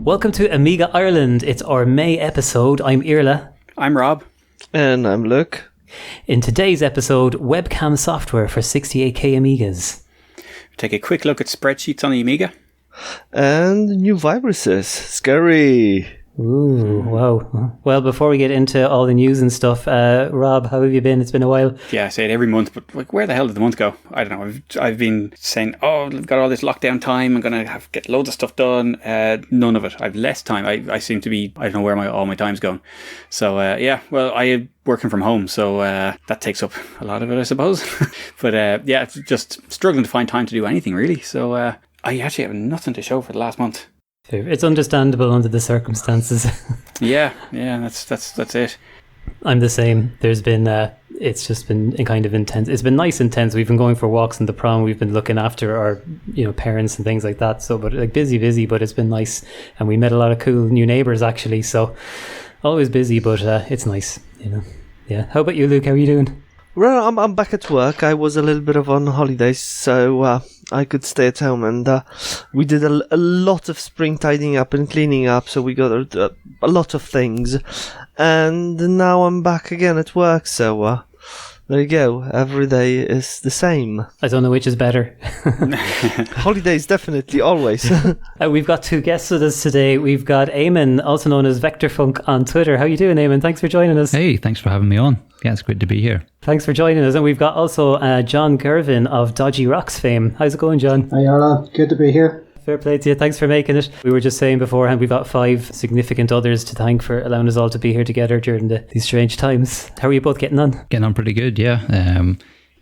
Welcome to Amiga Ireland. It's our May episode. I'm Irla. I'm Rob. And I'm Luke. In today's episode, webcam software for 68K Amigas. Take a quick look at spreadsheets on the Amiga. And new viruses. Scary. Ooh, wow. Well, before we get into all the news and stuff, Rob, how have you been? It's been a while. Yeah, I say it every month, but like, where the hell did the month go? I don't know. I've been saying, I've got all this lockdown time. I'm going to get loads of stuff done. None of it. I've less time. I seem to be, I don't know where all my time's going. So, well, I am working from home, so that takes up a lot of it, I suppose. But it's just struggling to find time to do anything, really. So I actually have nothing to show for the last month. It's understandable under the circumstances. yeah, that's it. I'm the same. There's been, it's just been kind of intense. It's been nice intense. We've been going for walks in the prom. We've been looking after our, parents and things like that. So, but like busy, but it's been nice. And we met a lot of cool new neighbours actually. So always busy, but it's nice, Yeah. How about you, Luke? How are you doing? Well, I'm back at work. I was a little bit on holidays, so I could stay at home, and we did a lot of spring tidying up and cleaning up, so we got a lot of things, and now I'm back again at work, so there you go. Every day is the same. I don't know which is better. Holidays, definitely, always. We've got two guests with us today. We've got Eamon, also known as VectorFunk on Twitter. How you doing, Eamon? Thanks for joining us. Hey, thanks for having me on. Yeah, it's great to be here. Thanks for joining us. And we've got also John Gervin of Dodgy Rocks fame. How's it going, John? Hi, Arla. Good to be here. Fair play to you. Thanks for making it. We were just saying beforehand, we've got 5 significant others to thank for allowing us all to be here together during these strange times. How are you both getting on? Getting on pretty good, yeah.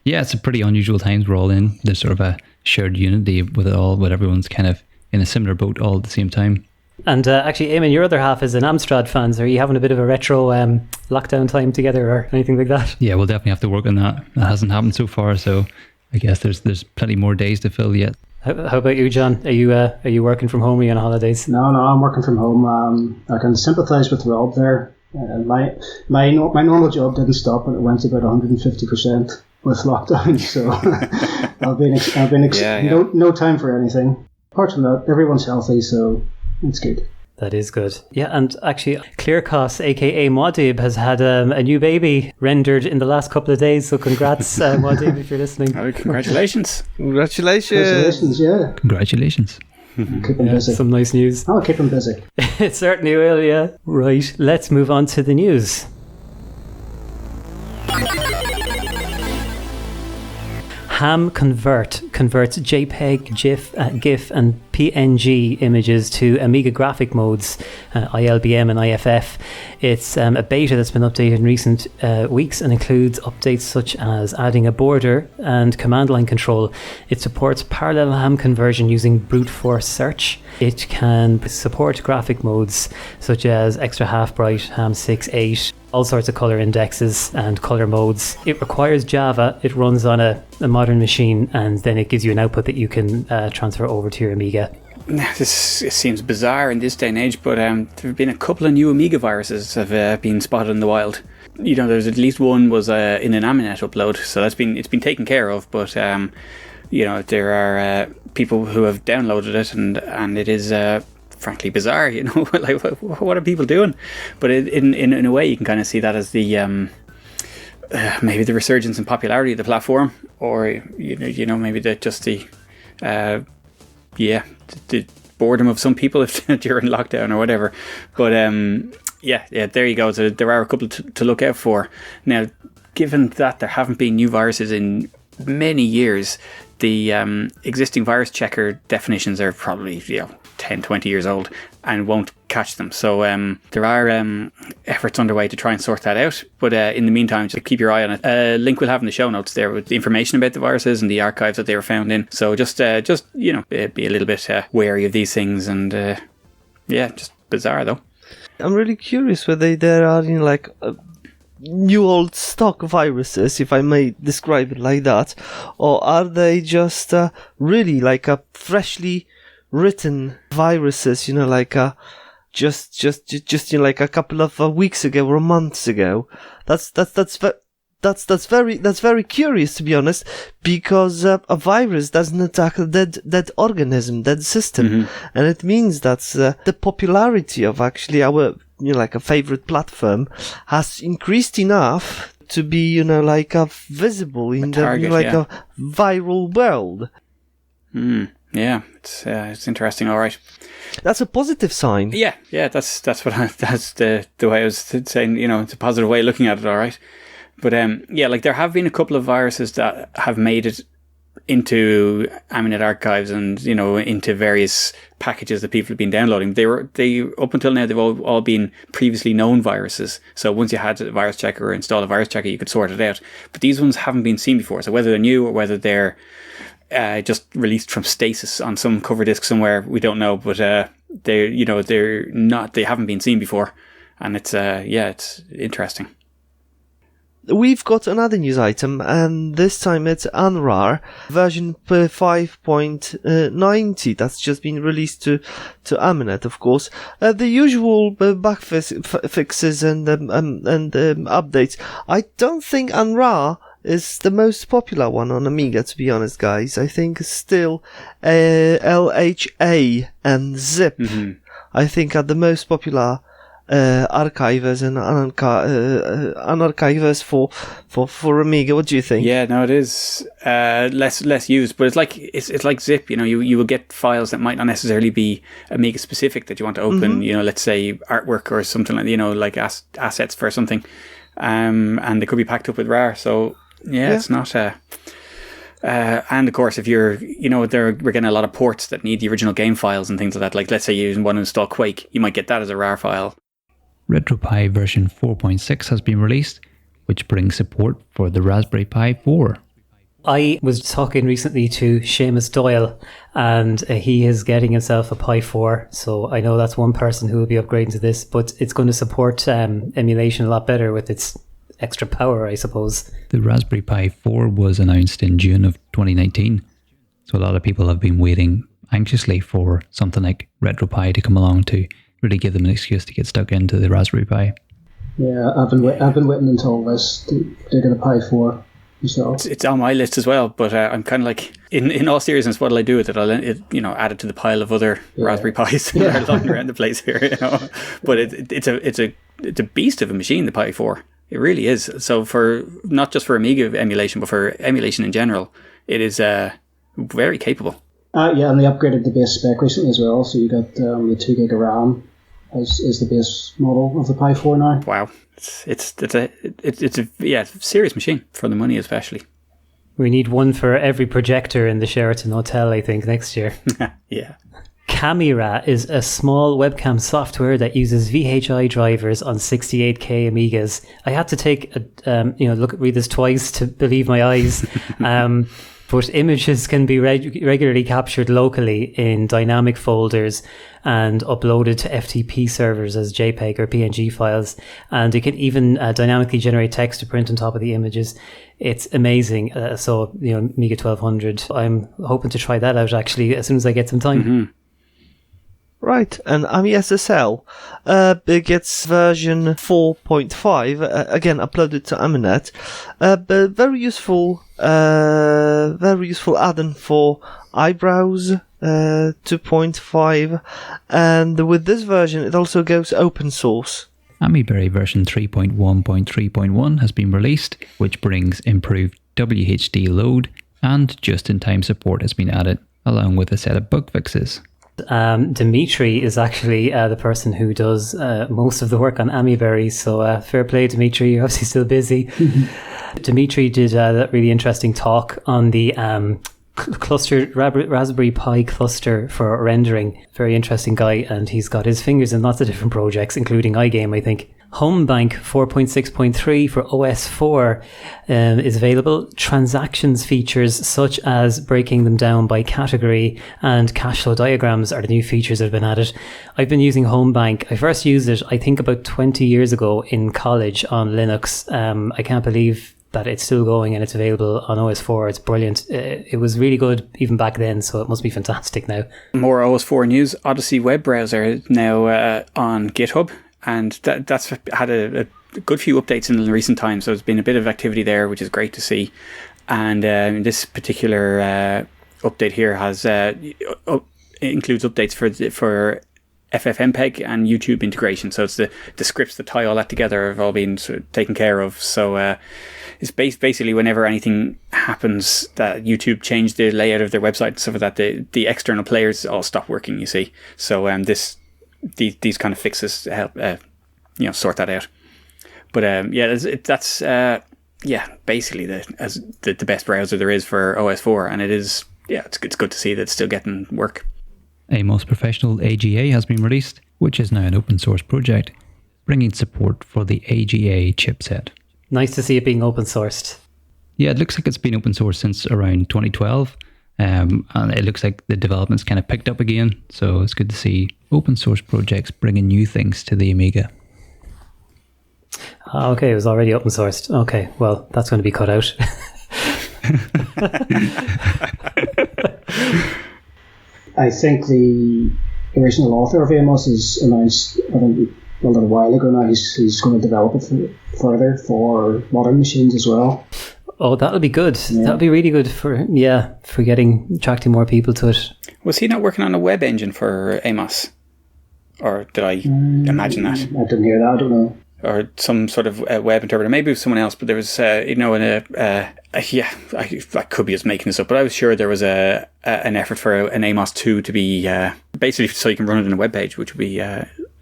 It's a pretty unusual times we're all in. There's sort of a shared unity with it all, with everyone's kind of in a similar boat all at the same time. And actually, Eamon, your other half is an Amstrad fan. So are you having a bit of a retro lockdown time together or anything like that? Yeah, we'll definitely have to work on that. That hasn't happened so far, so I guess there's plenty more days to fill yet. How about you, John? Are you working from home? Are you on holidays? No, I'm working from home. I can sympathise with Rob there. My normal job didn't stop, but it went about 150% with lockdown. So I've been no time for anything. Apart from that, everyone's healthy, so it's good. That is good. Yeah, and actually, Clearcos, aka Modib, has had a new baby rendered in the last couple of days. So congrats, Modib, if you're listening. Oh, congratulations. Congratulations, yeah. Congratulations. Keep him busy. Some nice news. I'll keep him busy. It certainly will, yeah. Right, let's move on to the news. Ham converts JPEG, GIF and PNG images to Amiga graphic modes, ILBM and IFF. It's a beta that's been updated in recent weeks and includes updates such as adding a border and command line control. It supports parallel ham conversion using brute force search. It can support graphic modes such as extra half bright, ham 6, 8, all sorts of color indexes and color modes. It requires Java. It runs on a modern machine, and then it gives you an output that you can transfer over to your Amiga. This seems bizarre in this day and age, but there have been a couple of new Amiga viruses have been spotted in the wild. There's at least one was in an Aminet upload, so it's been taken care of. But there are people who have downloaded it, and it is frankly bizarre. Like what are people doing? But in a way, you can kind of see that as the maybe the resurgence in popularity of the platform, or maybe the boredom of some people if during lockdown or whatever. But there you go. So there are a couple to look out for. Now, given that there haven't been new viruses in many years, the existing virus checker definitions are probably 10, 20 years old and won't catch them. So there are efforts underway to try and sort that out. But in the meantime, just keep your eye on it. A link we'll have in the show notes there with the information about the viruses and the archives that they were found in. So just be a little bit wary of these things. And just bizarre though. I'm really curious whether there are new old stock viruses, if I may describe it like that, or are they just really like a freshly written viruses, just like a couple of weeks ago or months ago. That's very curious, to be honest, because a virus doesn't attack a dead organism, dead system, and it means that the popularity of actually our like a favorite platform has increased enough to be like a visible in target, a viral world. Yeah, it's interesting. All right, that's a positive sign. Yeah, that's that's the way I was saying. It's a positive way of looking at it. All right, but like there have been a couple of viruses that have made it into Aminet archives and into various packages that people have been downloading. They up until now they've all been previously known viruses. So once you had a virus checker or install a virus checker, you could sort it out. But these ones haven't been seen before. So whether they're new or whether they're just released from stasis on some cover disk somewhere, we don't know. But they're not. They haven't been seen before, and it's interesting. We've got another news item, and this time it's Unrar version 5.90. That's just been released to Aminet, of course. The usual bug fixes and updates. I don't think Unrar is the most popular one on Amiga, to be honest, guys. I think still LHA and Zip, I think, are the most popular archivers and unarchivers for Amiga. What do you think? Yeah, no, it is less used, but it's like Zip. You will get files that might not necessarily be Amiga specific that you want to open. Let's say artwork or something like assets for something, and they could be packed up with RAR. So it's not. And of course, if we're getting a lot of ports that need the original game files and things like that. Like let's say you want to install Quake, you might get that as a RAR file. RetroPie version 4.6 has been released, which brings support for the Raspberry Pi 4. I was talking recently to Seamus Doyle, and he is getting himself a Pi 4, so I know that's one person who will be upgrading to this, but it's going to support emulation a lot better with its extra power, I suppose. The Raspberry Pi 4 was announced in June of 2019, so a lot of people have been waiting anxiously for something like RetroPie to come along to really give them an excuse to get stuck into the Raspberry Pi. Yeah, I've been waiting until this to get a Pi 4 myself. It's on my list as well, but I'm kind of like, in all seriousness, what'll I do with it? I'll add it to the pile of other Raspberry Pis that are lying around the place here. But it's a beast of a machine, the Pi 4. It really is. So for not just for Amiga emulation, but for emulation in general, it is very capable. And they upgraded the base spec recently as well. So you got the 2 gig of RAM is the base model of the Pi 4 now. Wow, it's a serious machine for the money, especially. We need one for every projector in the Sheraton Hotel, I think, next year. Yeah. Camera is a small webcam software that uses VHI drivers on 68K Amigas. I had to take read this twice to believe my eyes. But images can be regularly captured locally in dynamic folders and uploaded to FTP servers as JPEG or PNG files. And it can even dynamically generate text to print on top of the images. It's amazing. Amiga 1200. I'm hoping to try that out actually as soon as I get some time. Mm-hmm. Right, and Amiga SSL gets version 4.5, again uploaded to Aminet. Very useful add-on for Eyebrows 2.5, and with this version it also goes open source. AmiBerry version 3.1.3.1 has been released, which brings improved WHD load, and just-in-time support has been added, along with a set of bug fixes. Dimitri is actually the person who does most of the work on AmiBerry, so fair play, Dimitri, you're obviously still busy. Dimitri did that really interesting talk on the Raspberry Pi cluster for rendering. Very interesting guy, and he's got his fingers in lots of different projects, including iGame, I think. HomeBank 4.6.3 for OS4 is available. Transactions features such as breaking them down by category and cash flow diagrams are the new features that have been added. I've been using HomeBank. I first used it, I think, about 20 years ago in college on Linux. I can't believe that it's still going and it's available on OS4. It's brilliant. It was really good even back then, so it must be fantastic now. More OS4 news. Odyssey web browser now on GitHub, and that's had a good few updates in recent times. So there's been a bit of activity there, which is great to see. And this particular update here has includes updates for FFmpeg and YouTube integration. So it's the scripts that tie all that together have all been sort of taken care of. So it's basically whenever anything happens that YouTube changed the layout of their website and stuff like that, the external players all stop working, you see. So these kind of fixes help sort that out. But that's basically the best browser there is for OS4, and it is it's good to see that it's still getting work. Amos Professional AGA has been released, which is now an open source project, bringing support for the AGA chipset. Nice to see it being open sourced. Yeah, it looks like it's been open source since around 2012, and it looks like the development's kind of picked up again, so it's good to see open source projects bringing new things to the Amiga. Okay, it was already open sourced. Okay, well, that's going to be cut out. I think the original author of Amos has announced, I think a little while ago now, he's going to develop it further for modern machines as well. Oh, that'll be good. Yeah. That'll be really good for attracting more people to it. Was he not working on a web engine for Amos? Or did I imagine that? I didn't hear that, I don't know. Or some sort of web interpreter. Maybe it was someone else, but there was, I could be just making this up, but I was sure there was an effort for an Amos 2 to be basically so you can run it on a web page, which would be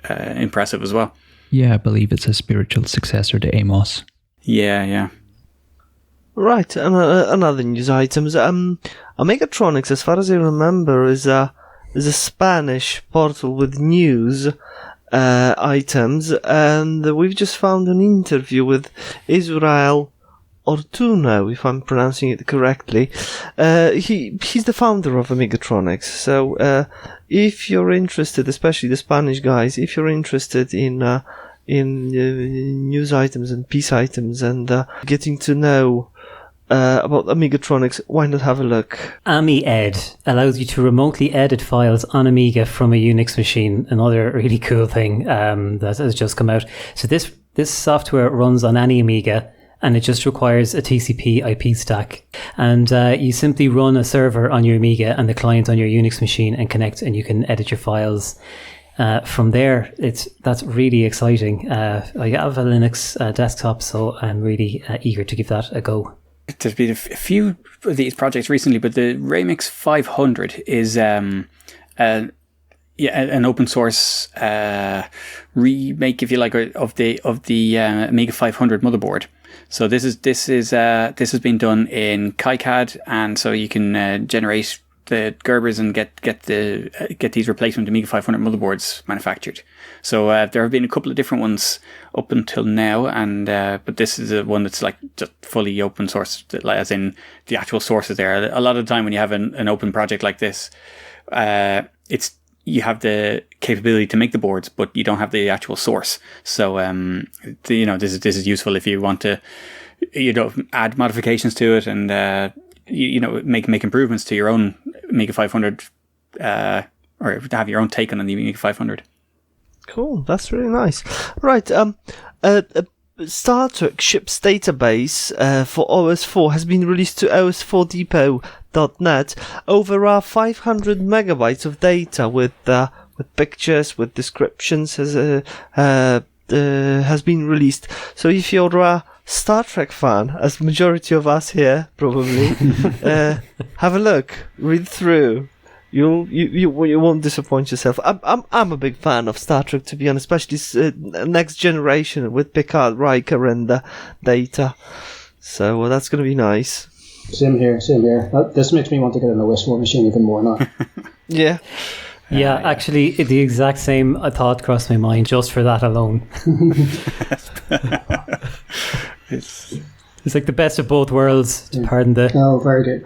impressive as well. Yeah, I believe it's a spiritual successor to Amos. Yeah. Right, another news items. Amigatronics, as far as I remember, is a Spanish portal with news items, and we've just found an interview with Israel Ortuno, if I'm pronouncing it correctly. He's the founder of Amigatronics, so if you're interested, especially the Spanish guys, if you're interested in news items and piece items and getting to know about Amigatronics, why not have a look? AmiEd allows you to remotely edit files on Amiga from a Unix machine. Another really cool thing that has just come out. So this software runs on any Amiga, and it just requires a TCP IP stack. And you simply run a server on your Amiga and the client on your Unix machine and connect, and you can edit your files. From there, that's really exciting. I have a Linux desktop, so I'm really eager to give that a go. There's been a few of these projects recently, but the Remix 500 is an open source remake, if you like, of the Amiga 500 motherboard. So this has been done in KiCad, and so you can generate the Gerbers and get these replacement Amiga 500 motherboards manufactured. So there have been a couple of different ones up until now, and but this is one that's like just fully open source, as in the actual sources there. A lot of the time when you have an open project like this, you have the capability to make the boards, but you don't have the actual source. So this is useful if you want to add modifications to it and make improvements to your own Amiga 500 or to have your own take on the Amiga 500. Cool, that's really nice. Right, Star Trek Ships database for OS4 has been released to os4depot.net. Over 500 megabytes of data with pictures, with descriptions has been released. So if you're a Star Trek fan, as the majority of us here probably, have a look, read through. You won't disappoint yourself. I'm a big fan of Star Trek, to be honest, especially Next Generation with Picard, Riker, and Data. So that's going to be nice. Same here. This makes me want to get an OS4 machine even more now. Yeah. Yeah, actually, the exact same thought crossed my mind just for that alone. It's like the best of both worlds. Yeah. Pardon the. Oh, very good.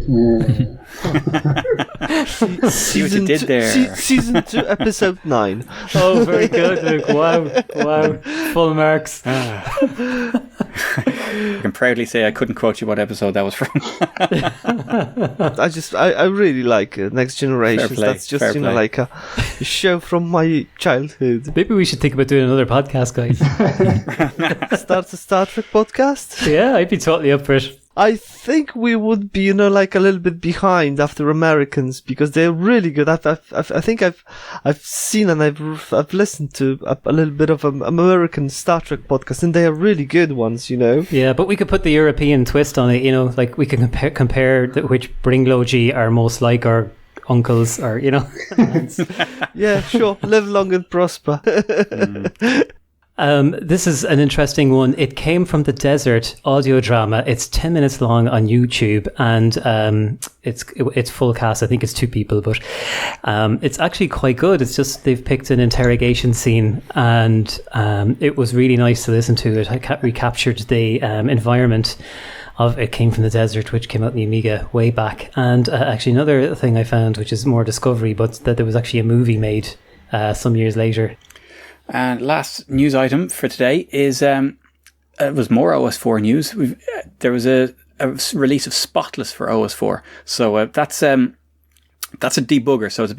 Yeah. See what you did there. Season 2, episode 9. Oh, very good, Luke. Wow. Full marks. I can proudly say I couldn't quote you what episode that was from. I really like Next Generation. Fair play, That's just, fair play. like a show from my childhood. Maybe we should think about doing another podcast, guys. Start a Star Trek podcast. Yeah, I'd be totally up for it. I think we would be, like a little bit behind after Americans because they're really good. I think I've seen and I've listened to a little bit of American Star Trek podcast, and they are really good ones. Yeah, but we could put the European twist on it. Like we can compare which Bringlogi are most like our uncles, or Yeah, sure. Live long and prosper. This is an interesting one. It came from the Desert audio drama. It's 10 minutes long on YouTube, and it's full cast. I think it's 2 people, but it's actually quite good. It's just they've picked an interrogation scene, and it was really nice to listen to. It recaptured the environment of It Came from the Desert, which came out in the Amiga way back. And actually another thing I found, which is more discovery, but that there was actually a movie made some years later. And last news item for today is it was more OS4 news. There was a release of Spotless for OS4, so that's a debugger. So it's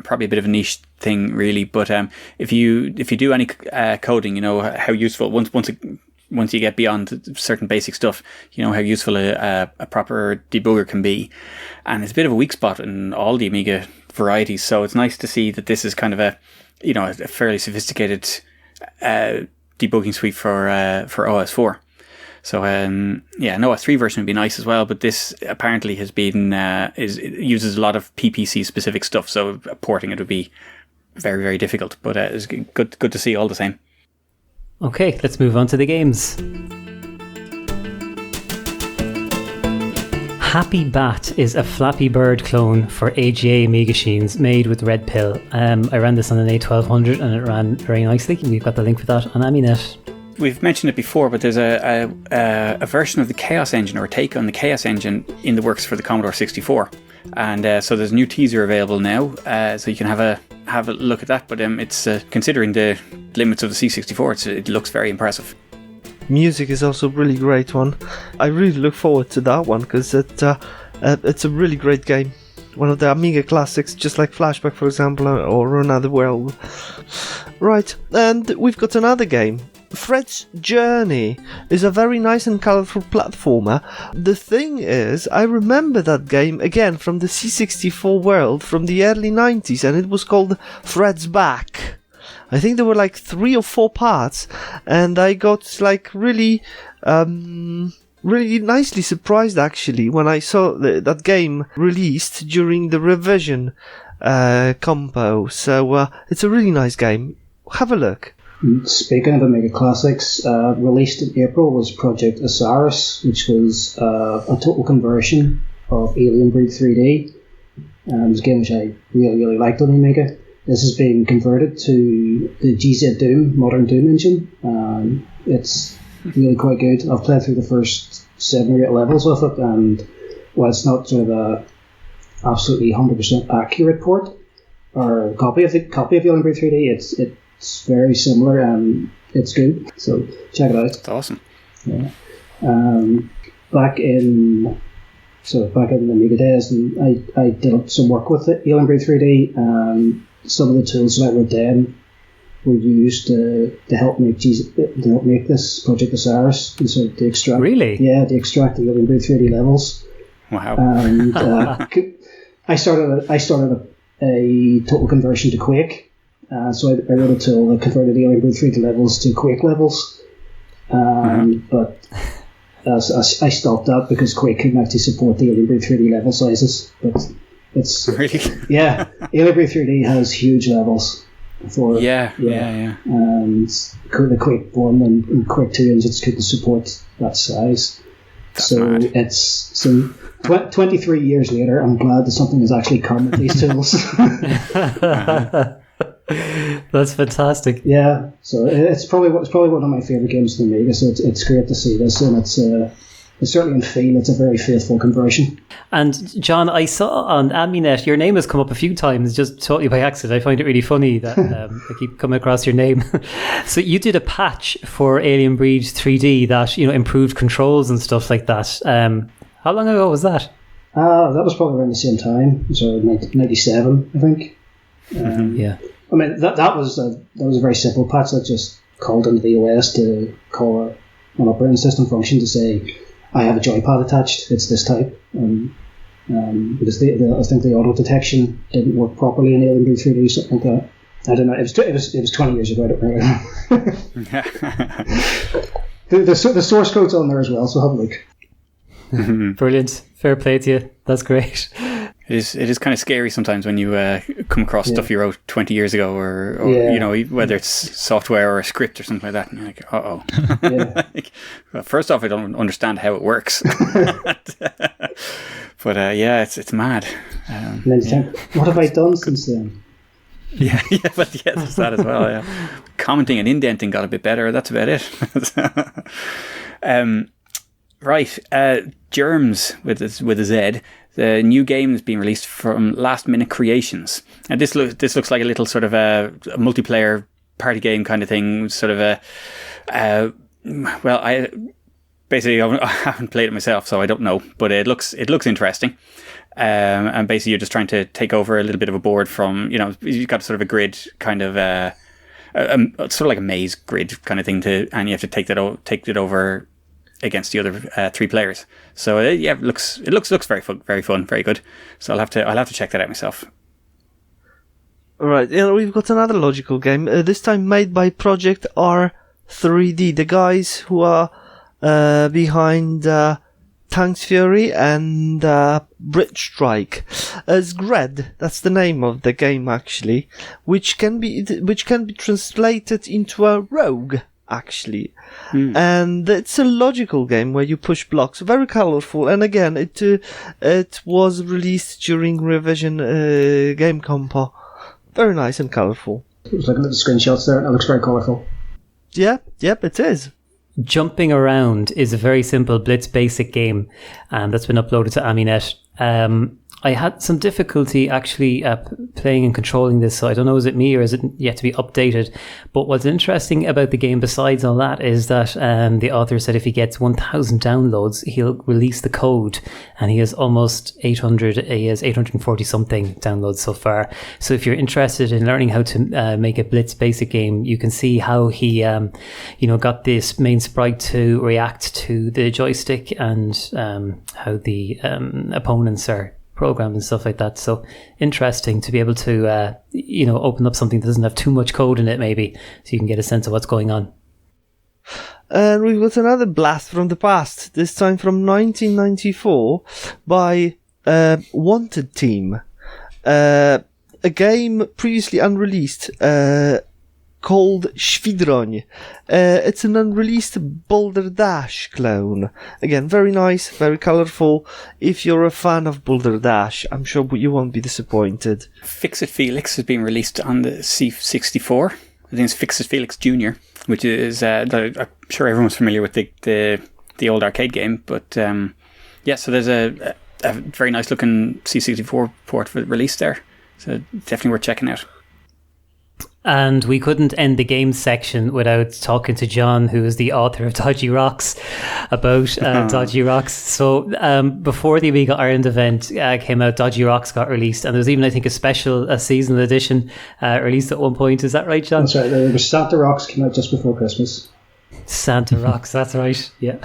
probably a bit of a niche thing, really. But if you do any coding, how useful once you get beyond certain basic stuff, how useful a proper debugger can be. And it's a bit of a weak spot in all the Amiga varieties. So it's nice to see that this is kind of a fairly sophisticated debugging suite for OS4. So an OS3 version would be nice as well, but this apparently has been it uses a lot of PPC specific stuff, so porting it would be very, very difficult. But it's good to see all the same. Okay, let's move on to the games. Happy Bat is a Flappy Bird clone for AGA Amiga machines made with Red Pill. I ran this on an A1200 and it ran very nicely. We've got the link for that on AmiNet. We've mentioned it before, but there's a version of the Chaos Engine, or a take on the Chaos Engine, in the works for the Commodore 64. And so there's a new teaser available now, so you can have a look at that. But it's considering the limits of the C64, it looks very impressive. Music is also a really great one. I really look forward to that one because it's a really great game. One of the Amiga classics, just like Flashback, for example, or Another World. Right, and we've got another game. Fred's Journey is a very nice and colourful platformer. The thing is, I remember that game, again, from the C64 world, from the early 90s, and it was called Fred's Back. I think there were like 3 or 4 parts, and I got like really nicely surprised actually when I saw that game released during the revision compo. So it's a really nice game. Have a look. Speaking of Amiga classics, released in April was Project Osiris, which was a total conversion of Alien Breed 3D. It was a game which I really, really liked on the Amiga. This has been converted to the GZ Doom, modern Doom engine. It's really quite good. I've played through the first 7 or 8 levels with it, and while it's not sort of a absolutely 100% accurate port or copy of Alien Breed 3D, it's very similar and it's good. So check it out. That's awesome. Yeah. Back in the Amiga days, and I did some work with it, Alien Breed 3D. Some of the tools that I wrote down were used to help make this Project Osiris, and so to extract. Really? Yeah, to extract the Alien Breed 3D levels. Wow. And I started a total conversion to Quake. So I wrote a tool that converted Alien Breed 3D levels to Quake levels. But I stopped that because Quake couldn't actually support the Alien Breed 3D level sizes. But it's really, yeah, Alien Breed 3D has huge levels. Yeah. And the Quake 1 and Quake 2 engines couldn't support that size. That's so mad. It's 23 years later, I'm glad that something has actually come with these tools. That's fantastic. Yeah, so it's probably one of my favorite games in the Amiga. So it's great to see this, and it's certainly in feel, it's a very faithful conversion. And John, I saw on Aminet, your name has come up a few times, just totally by accident. I find it really funny that I keep coming across your name. So you did a patch for Alien Breed 3D that, improved controls and stuff like that. How long ago was that? That was probably around the same time, so 97, I think. Yeah. I mean, that was a very simple patch that just called into the OS to call an operating system function to say, I have a joypad attached, it's this type. Because I think the auto detection didn't work properly in Alien Breed 3D, something like that. I don't know. It was 20 years ago. I don't remember. the source code's on there as well, so have a look. Brilliant. Fair play to you. That's great. It is kind of scary sometimes when you come across stuff you wrote 20 years ago, or whether it's software or a script or something like that, and you're like, uh-oh. Well, first off, I don't understand how it works. But it's mad. And then you think, what have I done since then? Yeah, there's that as well. Yeah, commenting and indenting got a bit better. That's about it. Right, Germs with a Z. The new game is being released from Last Minute Creations, and this looks like a little sort of a multiplayer party game kind of thing. Sort of I haven't played it myself, so I don't know, but it looks interesting. And basically, you're just trying to take over a little bit of a board from, you've got sort of a grid kind of sort of like a maze grid kind of thing and you have to take it over against the other 3 players. So it looks very fun, very good. So I'll have to check that out myself. Right, we've got another logical game. This time made by Project R3D, the guys who are behind Tanks Fury and Bridge Strike. Zgred, that's the name of the game actually, which can be translated into a rogue. Actually, and it's a logical game where you push blocks, very colorful, and again it was released during Revision Game Compo. Very nice and colorful. I was looking at the screenshots there, and it looks very colorful. Yep, it is. Jumping Around is a very simple Blitz basic game that's been uploaded to Aminet. I had some difficulty actually playing and controlling this, so I don't know, is it me or is it yet to be updated? But what's interesting about the game besides all that is that the author said if he gets 1,000 downloads, he'll release the code, and he has almost 840 something downloads so far. So if you're interested in learning how to make a Blitz basic game, you can see how he got this main sprite to react to the joystick and how the opponents are programmed and stuff like that. So interesting to be able to open up something that doesn't have too much code in it, maybe, so you can get a sense of what's going on. And we've got another blast from the past, this time from 1994 by Wanted Team, a game previously unreleased called Świdroń. It's an unreleased Boulder Dash clone. Again, very nice, very colorful. If you're a fan of Boulder Dash, I'm sure you won't be disappointed. Fix-It Felix has been released on the C64. I think it's Fix-It Felix Jr., which is I'm sure everyone's familiar with the old arcade game. But so there's a very nice looking C64 port for release there. So definitely worth checking out. And we couldn't end the games section without talking to John, who is the author of Dodgy Rocks, about Dodgy Rocks. So before the Amiga Ireland event came out, Dodgy Rocks got released, and there was even, I think, a seasonal edition released at one point. Is that right, John? That's right. The Santa Rocks came out just before Christmas. Santa Rocks, that's right. Yeah.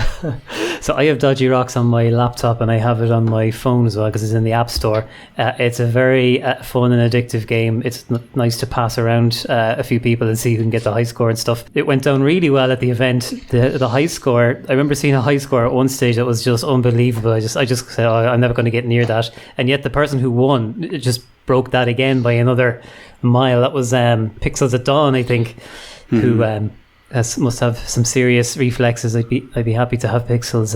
So I have Dodgy Rocks on my laptop, and I have it on my phone as well because it's in the App Store. It's a very fun and addictive game. It's nice to pass around a few people and see who can get the high score and stuff. It went down really well at the event. The high score, I remember seeing a high score at one stage that was just unbelievable. I just said, I'm never going to get near that. And yet the person who won just broke that again by another mile. That was Pixels at Dawn, I think, who must have some serious reflexes. I'd be happy to have Pixels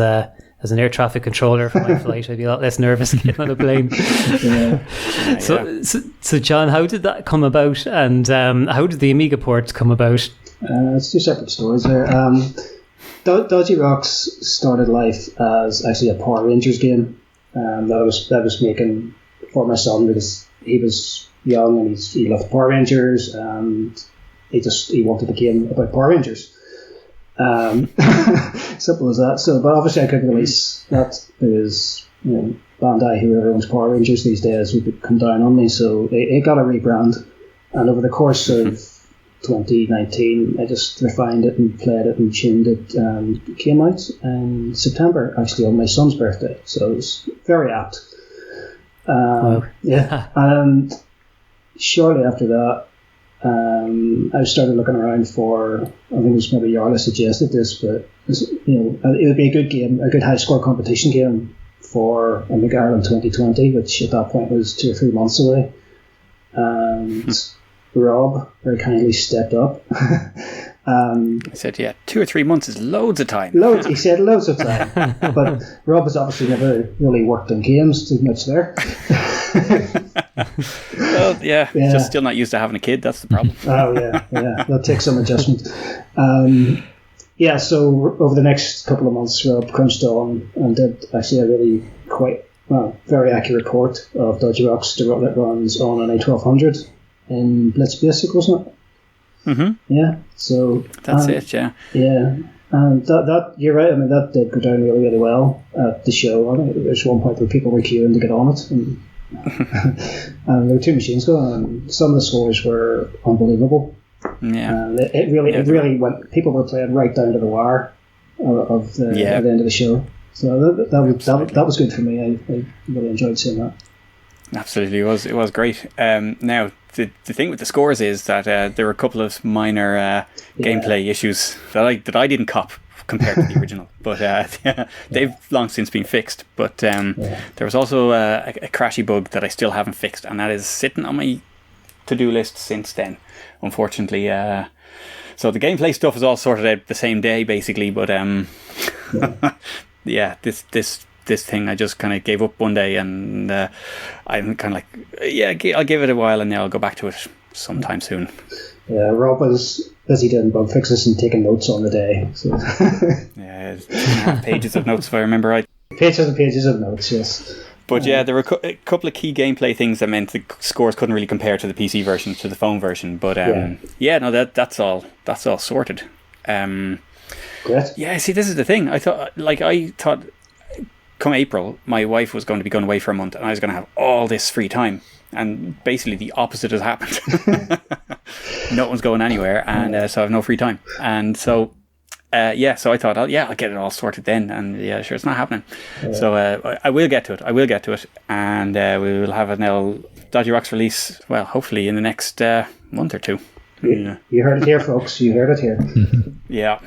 as an air traffic controller for my flight. I'd be a lot less nervous getting on a plane. So John, how did that come about, and how did the Amiga port come about? It's two separate stories there. Dodgy Rocks started life as actually a Power Rangers game that I was making for my son because he was young and he loved Power Rangers and he wanted a game about Power Rangers. Simple as that. So, but obviously I couldn't release that because Bandai, whoever owns Power Rangers these days, would come down on me. So it got a rebrand, and over the course of 2019, I just refined it and played it and tuned it. It came out in September, actually on my son's birthday, so it was very apt. Wow. Yeah, and shortly after that, I started looking around for. I think it was maybe Yarla suggested this, but it would be a good game, a good high score competition game for Amiga Ireland 2020, which at that point was 2 or 3 months away. And Rob very kindly stepped up. I said, 2 or 3 months is loads of time. He said loads of time. But Rob has obviously never really worked on games too much there. Well, just still not used to having a kid, that's the problem. Oh, yeah, that takes some adjustment. So over the next couple of months, Rob crunched on and did actually a really very accurate port of Dodgy Rocks that runs on an A1200 in Blitz Basic, wasn't it? Mm-hmm. Yeah, so... That's it, yeah. Yeah, and that you're right, I mean, that did go down really, really well at the show. I think there's one point where people were queuing to get on it, and there were 2 machines going on, and some of the scores were unbelievable. Yeah. And it really went, people were playing right down to the wire at the end of the show. So that was good for me. I really enjoyed seeing that. Absolutely, it was great. Now, the thing with the scores is that there were a couple of minor gameplay issues that I didn't cop compared to the original, but they've long since been fixed. But there was also a crashy bug that I still haven't fixed, and that is sitting on my to-do list since then, unfortunately. So the gameplay stuff is all sorted out the same day, basically. But this thing I just kind of gave up one day, and I'm kind of like, I'll give it a while, and then I'll go back to it sometime soon. Yeah, Rob was busy doing bug fixes and taking notes on the day. So. 2.5 pages of notes, if I remember right. Pages and pages of notes, yes. But there were a couple of key gameplay things that meant the scores couldn't really compare to the PC version, to the phone version. But that's all sorted. Great. Yeah, see, this is the thing. I thought come April, my wife was going to be going away for a month, and I was going to have all this free time. And basically the opposite has happened. No one's going anywhere, and so I have no free time. And so, so I thought, I'll get it all sorted then. And sure, it's not happening. Yeah. So I will get to it, and we will have an Dodgy Rocks release, well, hopefully in the next month or 2. You heard it here, folks. You heard it here. Yeah.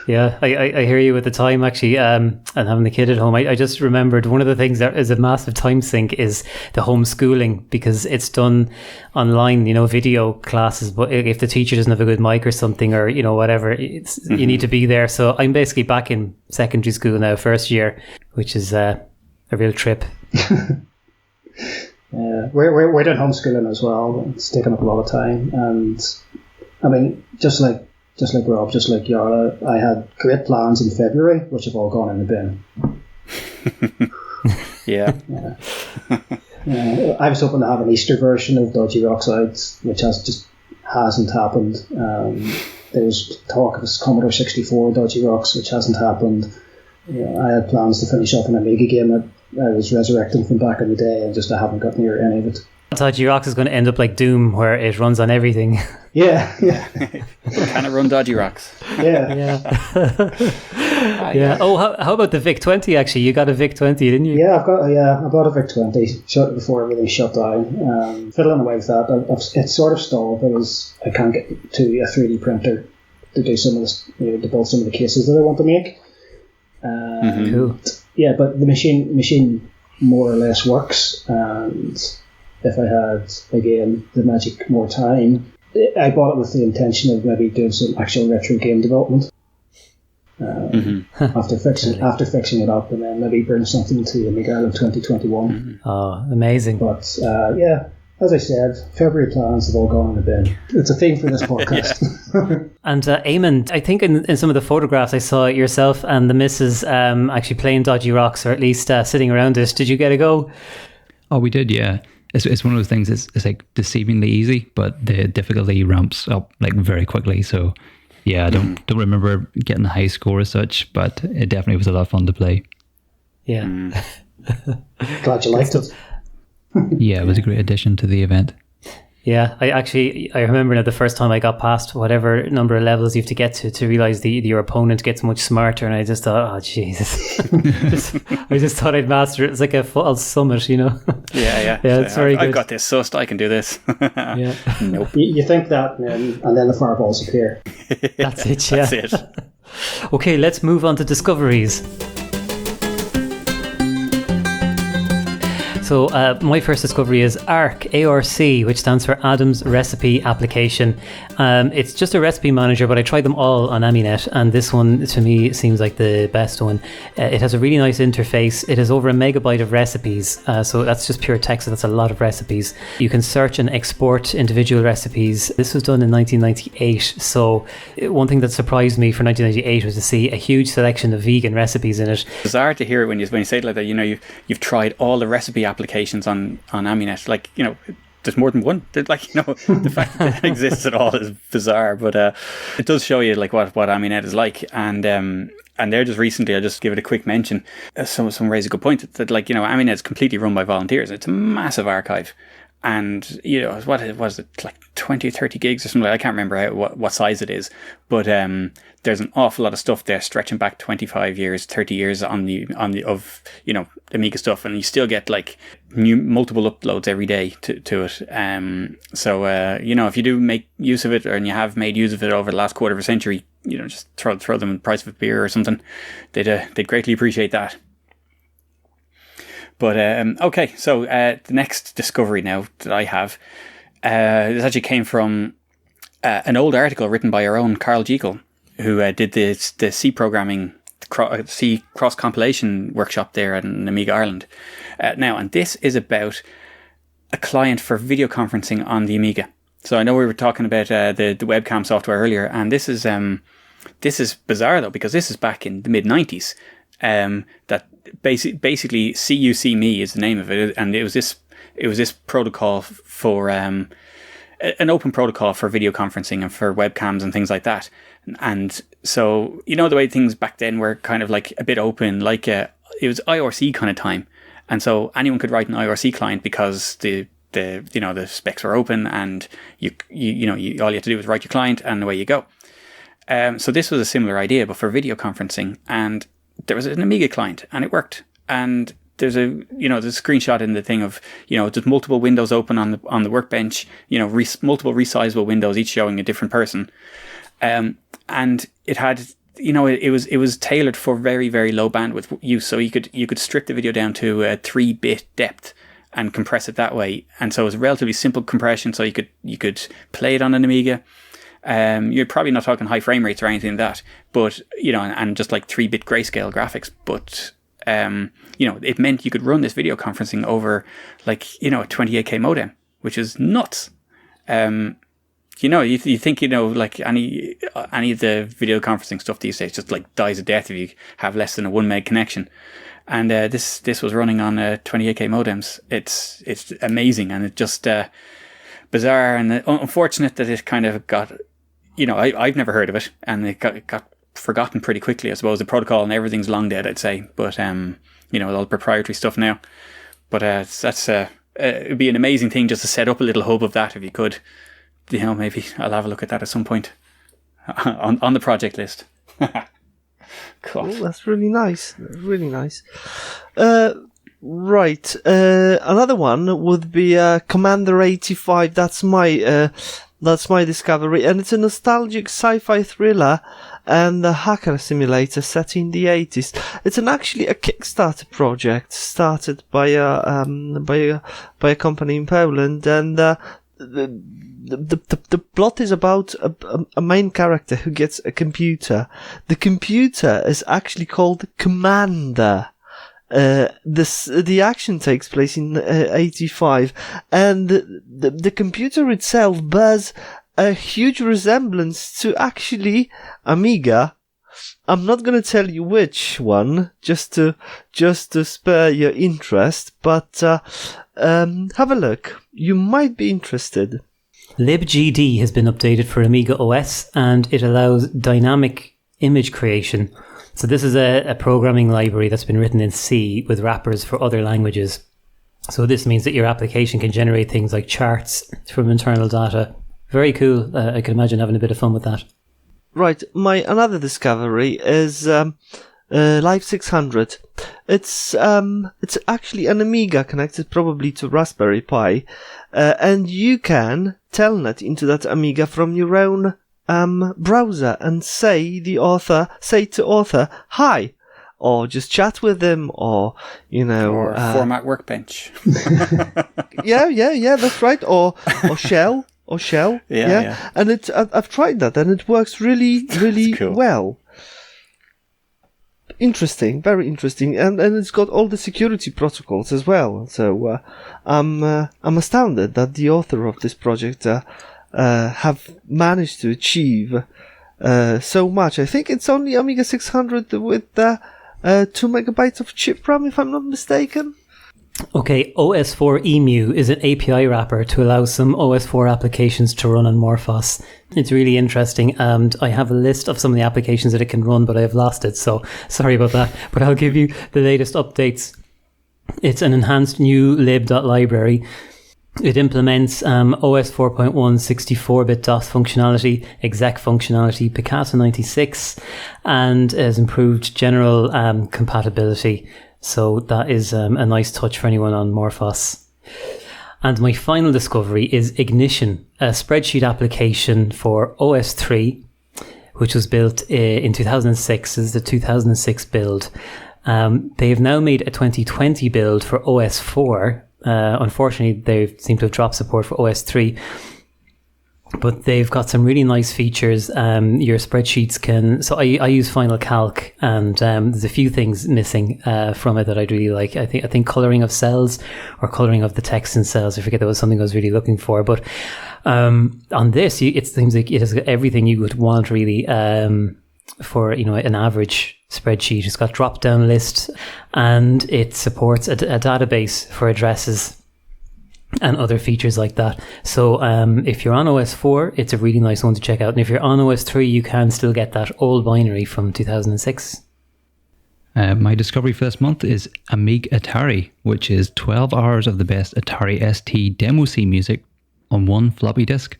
Yeah, I hear you with the time, actually, and having the kid at home. I just remembered one of the things that is a massive time sink is the homeschooling, because it's done online, video classes, but if the teacher doesn't have a good mic or something, or, whatever, you need to be there. So I'm basically back in secondary school now, first year, which is a real trip. We're doing homeschooling as well. It's taken up a lot of time, and I mean, just like Rob, just like Yarla, I had great plans in February, which have all gone in the bin. Yeah. I was hoping to have an Easter version of Dodgy Rocks out, which hasn't happened. There was talk of a Commodore 64 Dodgy Rocks, which hasn't happened. I had plans to finish off an Amiga game that I was resurrecting from back in the day, and I haven't got near any of it. Dodgy Rocks is going to end up like Doom, where it runs on everything. Yeah. Can it run Dodgy Rocks? Yeah. Yeah. Oh, how about the VIC-20? Actually, you got a VIC-20, didn't you? Yeah, I bought a VIC-20 shortly before everything shut down. Fiddling away with that, it's sort of stalled because I can't get to a 3D printer to do some of this, to build some of the cases that I want to make. Cool. Yeah, but the machine more or less works, and if I had, again, the magic more time, I bought it with the intention of maybe doing some actual retro game development after fixing it up, and then maybe bring something to Amiga Ireland 2021. Oh, amazing. But as I said, February plans have all gone in the bin. It's a theme for this podcast. And Eamon, I think in some of the photographs I saw yourself and the missus actually playing Dodgy Rocks, or at least sitting around it. Did you get a go? Oh, we did, yeah. It's one of those things. It's like deceivingly easy, but the difficulty ramps up like very quickly. So yeah, I don't remember getting a high score as such, but it definitely was a lot of fun to play. Yeah. Glad you liked it. Yeah, it was a great addition to the event. Yeah, I remember now the first time I got past whatever number of levels you have to get to realise your opponent gets much smarter, and I just thought, oh Jesus. I just thought I'd master it. It's like a false summit, you know? Yeah. Yeah, it's very good. I've got this sussed, I can do this. Yeah. Nope. You think that, and then the fireballs appear. That's it, yeah. That's it. Okay, let's move on to discoveries. So my first discovery is ARC, ARC, which stands for Adam's Recipe Application. It's just a recipe manager, but I tried them all on Aminet, and this one to me seems like the best one. It has a really nice interface. It has over 1 megabyte of recipes, so that's just pure text, so that's a lot of recipes. You can search and export individual recipes. This was done in 1998, so one thing that surprised me for 1998 was to see a huge selection of vegan recipes in it. It's bizarre to hear it when you say it like that. You know, you've tried all the recipe applications on Aminet. Like, you know, there's more than one. Like, you know, the fact that it exists at all is bizarre, but it does show you like what Aminet is like. And there just recently, I'll just give it a quick mention. Someone raised a good point that, like, you know, Aminet is completely run by volunteers. It's a massive archive. And, you know, what was it, like 20 or 30 gigs or something? I can't remember what size it is, but there's an awful lot of stuff there stretching back 25 years, 30 years on the of, you know, Amiga stuff, and you still get like multiple uploads every day to it. So you know, if you do make use of it, and you have made use of it over the last quarter of a century, you know, just throw them the price of a beer or something. They'd greatly appreciate that. But okay, so the next discovery now that I have, this actually came from an old article written by our own Carl Jekyll, who did the C programming, C cross compilation workshop there at Amiga Ireland. Now, and this is about a client for video conferencing on the Amiga. So I know we were talking about the webcam software earlier, and this is bizarre though, because this is back in the mid 90s. That basically CUC-me is the name of it, and it was this protocol for an open protocol for video conferencing and for webcams and things like that. And so, you know, the way things back then were kind of like a bit open, like it was IRC kind of time, and so anyone could write an IRC client because the specs were open, and you all you had to do was write your client, and away you go. So this was a similar idea, but for video conferencing, and there was an Amiga client, and it worked. And there's a screenshot in the thing of, you know, just multiple windows open on the workbench, you know, multiple resizable windows, each showing a different person. And it had, you know, it was tailored for very, very low bandwidth use. So you could strip the video down to a 3-bit depth and compress it that way. And so it was a relatively simple compression. So you could play it on an Amiga. You're probably not talking high frame rates or anything like that, but, you know, and just like 3-bit grayscale graphics. But, you know, it meant you could run this video conferencing over, like, you know, a 28K modem, which is nuts. You know, you think, you know, like any of the video conferencing stuff these days just like dies a death if you have less than a 1 meg connection. And this was running on 28K modems. It's amazing, and it just bizarre and unfortunate that it kind of got, you know, I've never heard of it, and it got forgotten pretty quickly. I suppose the protocol and everything's long dead, I'd say. But you know, with all the proprietary stuff now. But it'd be an amazing thing just to set up a little hub of that if you could. You know, maybe I'll have a look at that at some point on the project list. Cool. Oh, that's really nice. Really nice. Right. Another one would be Commander 85. That's my discovery, and it's a nostalgic sci-fi thriller and a hacker simulator set in the 80s. It's actually a Kickstarter project started by a company in Poland, and the plot is about a main character who gets a computer. The computer is actually called Commander, the action takes place in 85, and the computer itself bears a huge resemblance to actually Amiga. I'm not going to tell you which one, just to spare your interest, but have a look. You might be interested. libgd has been updated for Amiga OS, and it allows dynamic image creation. So this is a programming library that's been written in C with wrappers for other languages. So this means that your application can generate things like charts from internal data. Very cool. I can imagine having a bit of fun with that. Right, my another discovery is Live 600. It's actually an Amiga connected probably to Raspberry Pi, and you can telnet into that Amiga from your own browser and say to author hi, or just chat with them, or or format Workbench. yeah, that's right, or shell. Or shell, yeah. And I've tried that, and it works really, really cool. well. Interesting, very interesting, and it's got all the security protocols as well. So I'm astounded that the author of this project have managed to achieve so much. I think it's only Amiga 600 with 2 megabytes of chip RAM, if I'm not mistaken. Okay, OS4 EMU is an API wrapper to allow some OS4 applications to run on Morphos. It's really interesting, and I have a list of some of the applications that it can run, but I have lost it, so sorry about that. But I'll give you the latest updates. It's an enhanced new lib.library. It implements OS 4.1 64-bit DOS functionality, exec functionality, Picasso 96, and has improved general compatibility. So that is a nice touch for anyone on Morphos. And my final discovery is Ignition, a spreadsheet application for OS 3, which was built in 2006. This is the 2006 build. They have now made a 2020 build for OS 4. Unfortunately, they seem to have dropped support for OS 3. But they've got some really nice features. Your spreadsheets can... So I use Final Calc, and there's a few things missing from it that I'd really like. I think colouring of cells, or colouring of the text in cells. I forget, that was something I was really looking for. But on this, it seems like it has got everything you would want, really, for an average spreadsheet. It's got drop-down lists, and it supports a database for addresses and other features like that. So if you're on OS 4, it's a really nice one to check out. And if you're on OS 3, you can still get that old binary from 2006. My discovery for this month is Amiga Atari, which is 12 hours of the best Atari ST demo scene music on one floppy disk.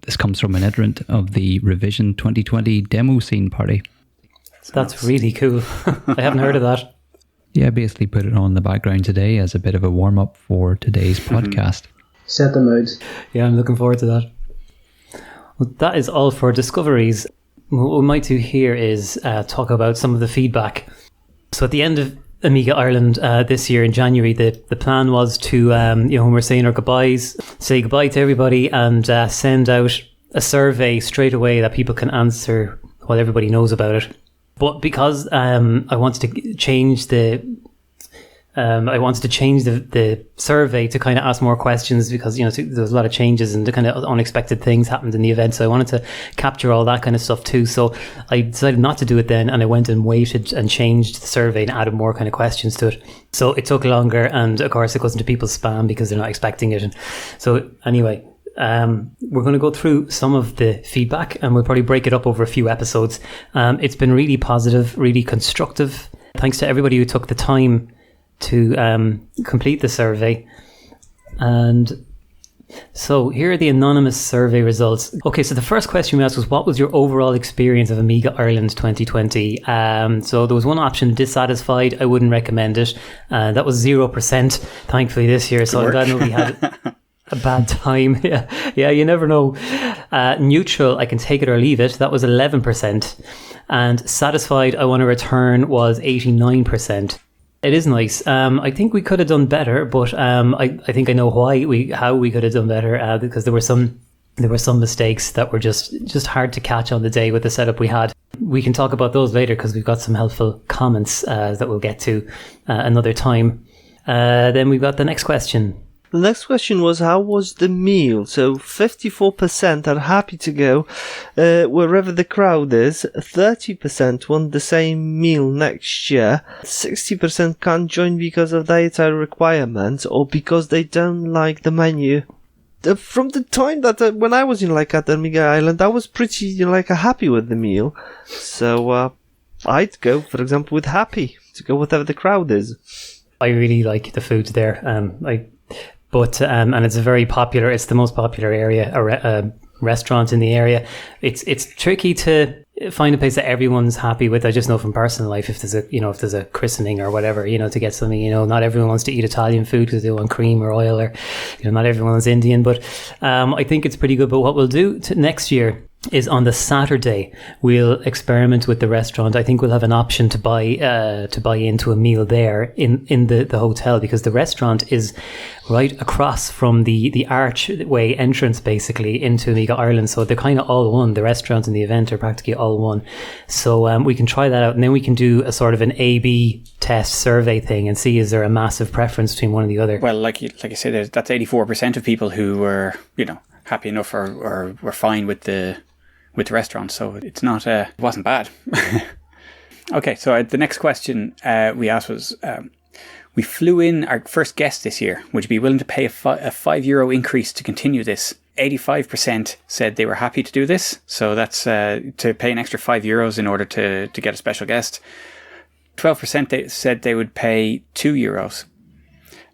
This comes from an entrant of the Revision 2020 demo scene party. That's really cool. I haven't heard of that. Yeah, basically put it on the background today as a bit of a warm-up for today's podcast. Set the mood. Yeah, I'm looking forward to that. Well, that is all for discoveries. What we might do here is talk about some of the feedback. So at the end of Amiga Ireland this year in January, the plan was to, when we're saying our goodbyes, say goodbye to everybody and send out a survey straight away that people can answer while everybody knows about it. But because I wanted to change the survey to kind of ask more questions, because there was a lot of changes and the kind of unexpected things happened in the event. So I wanted to capture all that kind of stuff too. So I decided not to do it then, and I went and waited and changed the survey and added more kind of questions to it. So it took longer, and of course it goes into people's spam because they're not expecting it. And so anyway, we're going to go through some of the feedback, and we'll probably break it up over a few episodes. It's been really positive, really constructive. Thanks to everybody who took the time to complete the survey. And so here are the anonymous survey results. Okay, so the first question we asked was, what was your overall experience of Amiga Ireland 2020? So there was one option, dissatisfied. I wouldn't recommend it. That was 0%, thankfully, this year. So I'm glad nobody had a bad time. Yeah, you never know. Neutral, I can take it or leave it. That was 11%. And satisfied, I want to return, was 89%. It is nice. I think we could have done better, but I think I know how we could have done better, because there were some mistakes that were just hard to catch on the day with the setup we had. we can talk about those later because we've got some helpful comments that we'll get to another time. Then we've got the next question. The next question was, how was the meal? So 54% are happy to go wherever the crowd is. 30% want the same meal next year. 60% can't join because of dietary requirements or because they don't like the menu. From the time that when I was at Amiga Island, I was pretty happy with the meal. So I'd go, for example, with happy to go whatever the crowd is. I really like the food there. But it's it's the most popular area, restaurant in the area. It's tricky to find a place that everyone's happy with. I just know from personal life, if there's a christening or whatever, to get something, not everyone wants to eat Italian food because they want cream or oil, or not everyone's Indian. But I think it's pretty good. But what we'll do next year is on the Saturday we'll experiment with the restaurant. I think we'll have an option to buy into a meal there in the hotel, because the restaurant is right across from the archway entrance basically into Amiga Ireland, so they're kind of all one. The restaurant and the event are practically all one, so we can try that out, and then we can do a sort of an A/B test survey thing and see is there a massive preference between one and the other. Well, like you say, that's 84% of people who were happy enough or were fine with the restaurant, so it's not it wasn't bad. Okay, so the next question we asked was, we flew in our first guest this year. Would you be willing to pay a €5 increase to continue this? 85% said they were happy to do this, so that's to pay an extra €5 in order to get a special guest. 12% said they would pay €2,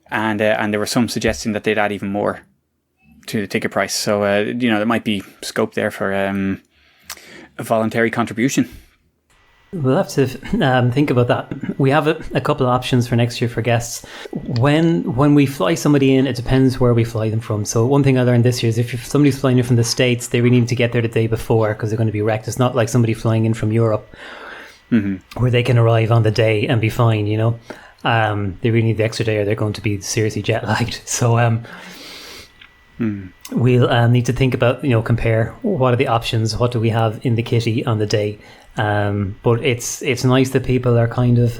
and there were some suggesting that they'd add even more to the ticket price. So there might be scope there for a voluntary contribution. We'll have to think about that. We have a couple of options for next year for guests. When we fly somebody in, it depends where we fly them from. So one thing I learned this year is if somebody's flying in from the States, they really need to get there the day before because they're going to be wrecked. It's not like somebody flying in from Europe where they can arrive on the day and be fine, They really need the extra day or they're going to be seriously jet lagged. So we'll need to think about, compare what are the options, what do we have in the kitty on the day. But it's nice that people are kind of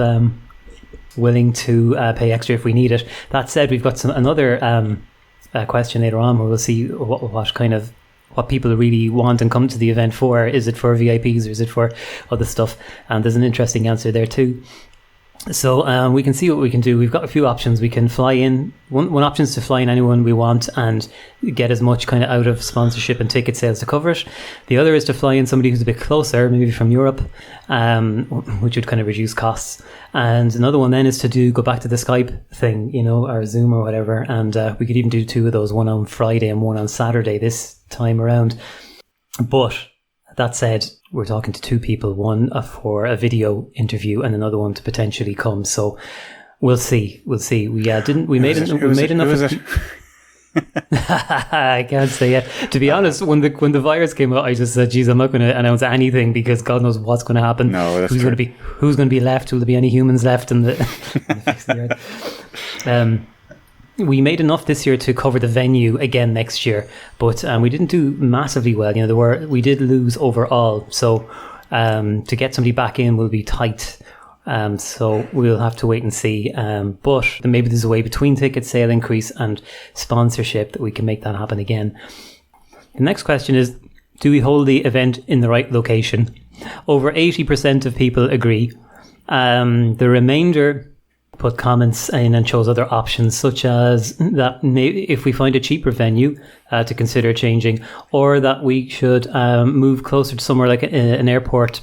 willing to pay extra if we need it. That said, we've got another question later on where we'll see what people really want and come to the event for. Is it for VIPs or is it for other stuff? And there's an interesting answer there too. So we can see what we can do. We've got a few options. We can fly in. One option is to fly in anyone we want and get as much kind of out of sponsorship and ticket sales to cover it. The other is to fly in somebody who's a bit closer, maybe from Europe, which would kind of reduce costs. And another one then is to go back to the Skype thing, or Zoom or whatever. And we could even do two of those, one on Friday and one on Saturday this time around. But that said, we're talking to two people, one for a video interview and another one to potentially come. So we'll see. We made enough. I can't say yet. To be honest, when the virus came out, I just said, "Geez, I'm not going to announce anything because God knows what's going to happen. No, that's who's going to be left? Will there be any humans left in the face of the earth?" We made enough this year to cover the venue again next year, but we didn't do massively well. We did lose overall, so to get somebody back in will be tight. So we'll have to wait and see. But maybe there's a way between ticket sale increase and sponsorship that we can make that happen again. The next question is, do we hold the event in the right location? Over 80% of people agree. The remainder put comments in and chose other options, such as that maybe if we find a cheaper venue to consider changing, or that we should move closer to somewhere like an airport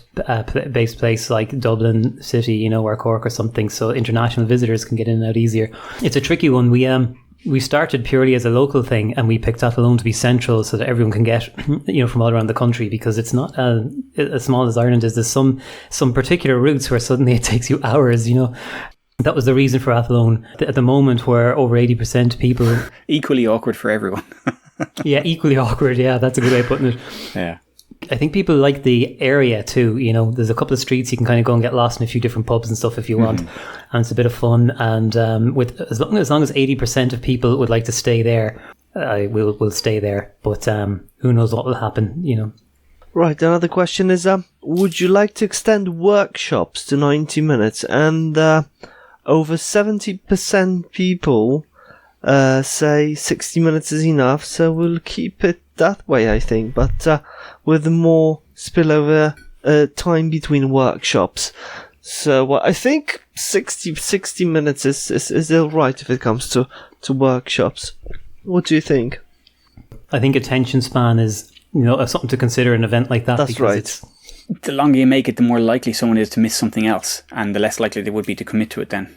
based place like Dublin City, or Cork or something, so international visitors can get in and out easier. It's a tricky one. We started purely as a local thing, and we picked Athlone to be central so that everyone can get, from all around the country, because it's not as small as Ireland is. There's some particular routes where suddenly it takes you hours, That was the reason for Athlone. At the moment, where over 80% of people... Equally awkward for everyone. Yeah, equally awkward. Yeah, that's a good way of putting it. Yeah. I think people like the area too. There's a couple of streets you can kind of go and get lost in a few different pubs and stuff if you want. And it's a bit of fun. And with as long as 80% of people would like to stay there, we'll stay there. But who knows what will happen, Right, another question is, would you like to extend workshops to 90 minutes? And over 70% people say 60 minutes is enough, so we'll keep it that way, I think, but with more spillover time between workshops. So I think 60 minutes is all right if it comes to workshops. What do you think? I think attention span is, something to consider an event like that. That's right. The longer you make it, the more likely someone is to miss something else, and the less likely they would be to commit to it then.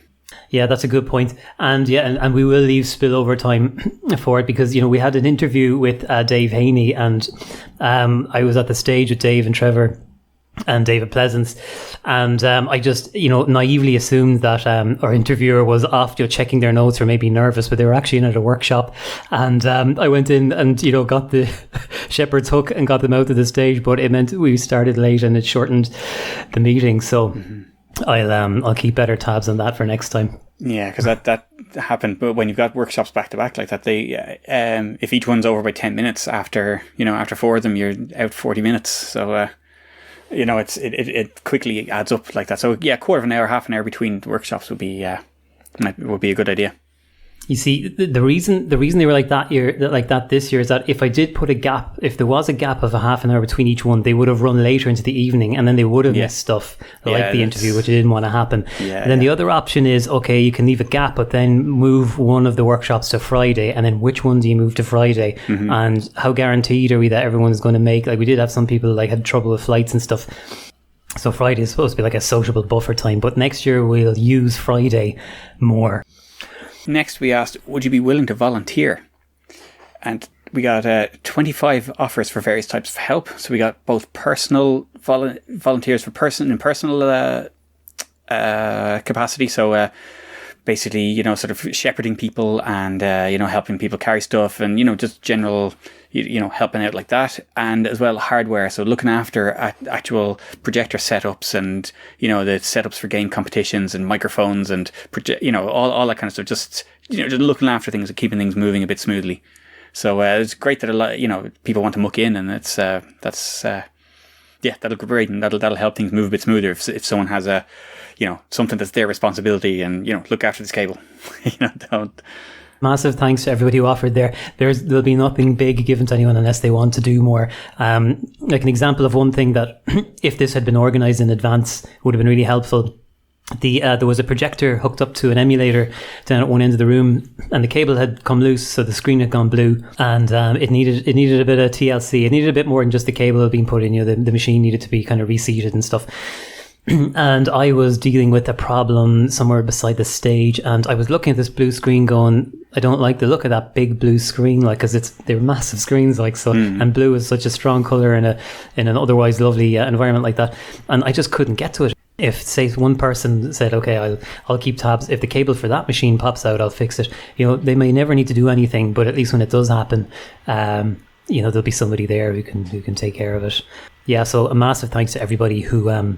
Yeah, that's a good point. And and we will leave spillover time for it because, we had an interview with Dave Haney, and I was at the stage with Dave and Trevor and David Pleasance, and I just naively assumed that our interviewer was off checking their notes or maybe nervous, but they were actually in at a workshop, and I went in and got the shepherd's hook and got them out of the stage, but it meant we started late and it shortened the meeting. So I'll keep better tabs on that for next time. Yeah, because that happened. But when you've got workshops back to back like that, they if each one's over by 10 minutes after 4 of them, you're out 40 minutes. So it quickly adds up like that. So yeah, quarter of an hour, half an hour between workshops would be a good idea. You see, the reason they were like that this year is that if I did put if there was a gap of a half an hour between each one, they would have run later into the evening, and then they would have missed stuff like the interview, which I didn't want to happen. And then the other option is, okay, you can leave a gap, but then move one of the workshops to Friday, and then which one do you move to Friday? And how guaranteed are we that everyone's going to make? Like, we did have some people had trouble with flights and stuff. So Friday is supposed to be like a sociable buffer time, but next year we'll use Friday more. Next, we asked, would you be willing to volunteer? And we got 25 offers for various types of help. So we got both personal volunteers for personal capacity. So basically, sort of shepherding people and, helping people carry stuff and, just general, helping out like that. And as well, hardware. So looking after actual projector setups and, the setups for game competitions and microphones and, all that kind of stuff. Just looking after things and keeping things moving a bit smoothly. So it's great that, people want to muck in, and that'll go great, and that'll help things move a bit smoother if someone has something that's their responsibility and, look after this cable. Don't. Massive thanks to everybody who offered there. There'll be nothing big given to anyone unless they want to do more. Like an example of one thing that, if this had been organised in advance, would have been really helpful. There was a projector hooked up to an emulator down at one end of the room, and the cable had come loose, so the screen had gone blue, and it needed a bit of TLC. It needed a bit more than just the cable being put in. The machine needed to be kind of reseated and stuff. And I was dealing with a problem somewhere beside the stage, and I was looking at this blue screen going, I don't like the look of that big blue screen, because they're massive screens, and blue is such a strong colour in an otherwise lovely environment like that, and I just couldn't get to it. If, say, one person said, okay, I'll keep tabs, if the cable for that machine pops out, I'll fix it. They may never need to do anything, but at least when it does happen, there'll be somebody there who can take care of it. Yeah, so a massive thanks to everybody who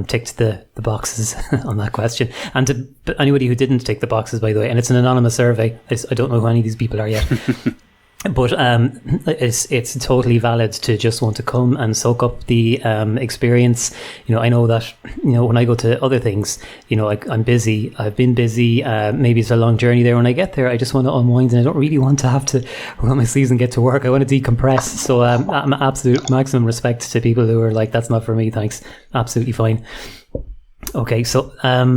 ticked the boxes on that question, and to anybody who didn't tick the boxes, by the way. And it's an anonymous survey. I don't know who any of these people are yet. But it's totally valid to just want to come and soak up the experience. I know that when I go to other things, I'm busy. I've been busy. Maybe it's a long journey there. When I get there, I just want to unwind, and I don't really want to have to roll my sleeves and get to work. I want to decompress. So absolute maximum respect to people who are like, that's not for me. Thanks. Absolutely fine. Okay, so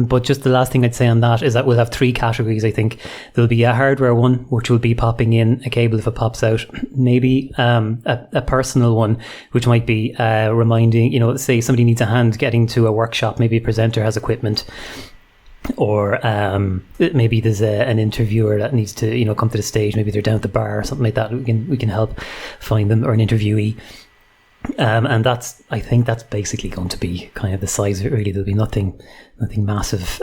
but just the last thing I'd say on that is that we'll have 3 categories. I think there'll be a hardware one, which will be popping in a cable if it pops out, maybe a personal one, which might be reminding, say somebody needs a hand getting to a workshop, maybe a presenter has equipment, or maybe there's an interviewer that needs to come to the stage, maybe they're down at the bar or something like that. We can help find them, or an interviewee. And I think that's basically going to be kind of the size of it, really. There'll be nothing massive.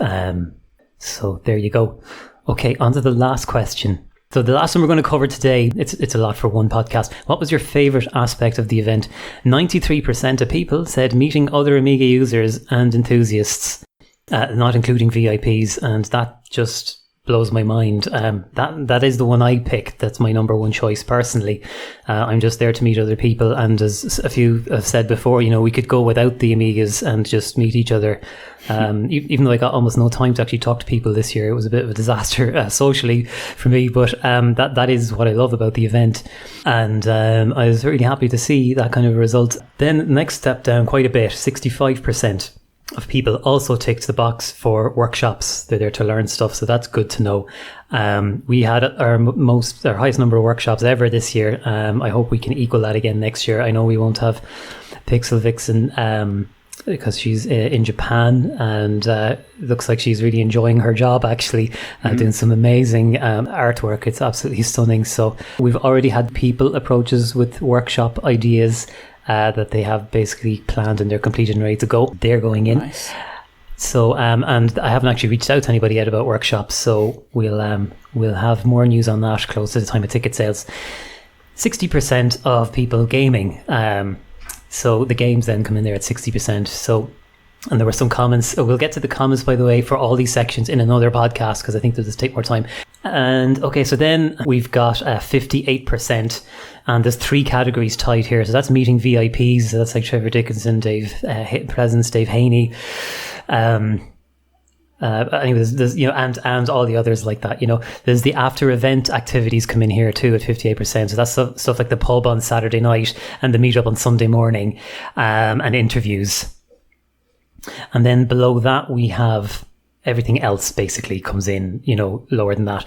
So there you go. Okay, on to the last question. So the last one we're going to cover today, it's a lot for one podcast. What was your favourite aspect of the event? 93% of people said meeting other Amiga users and enthusiasts, not including VIPs, and that just blows my mind. That is the one I picked. That's my number one choice personally. I'm just there to meet other people, and as a few have said before, we could go without the Amigas and just meet each other. Even though I got almost no time to actually talk to people this year, it was a bit of a disaster socially for me. But that is what I love about the event, and I was really happy to see that kind of result. Then next step down quite a bit, 65% of people also ticked the box for workshops. They're there to learn stuff, so that's good to know. We had our highest number of workshops ever this year. I hope we can equal that again next year. I know we won't have Pixel Vixen because she's in Japan, and looks like she's really enjoying her job, actually, doing some amazing artwork. It's absolutely stunning. So we've already had people approach us with workshop ideas that they have basically planned, and they're completed and ready to go. They're going in. Nice. So and I haven't actually reached out to anybody yet about workshops, so we'll have more news on that close to the time of ticket sales. 60% of people gaming, so the games then come in there at 60%. So, and there were some comments. We'll get to the comments, by the way, for all these sections in another podcast, because I think they'll just take more time. And okay, so then we've got 58%, and there's 3 categories tied here. So that's meeting VIPs. So that's like Trevor Dickinson, Dave Presence, Dave Haney. Anyway, there's and all the others like that. There's the after event activities come in here too at 58%. So that's stuff like the pub on Saturday night and the meetup on Sunday morning, and interviews. And then below that we have everything else basically comes in, lower than that.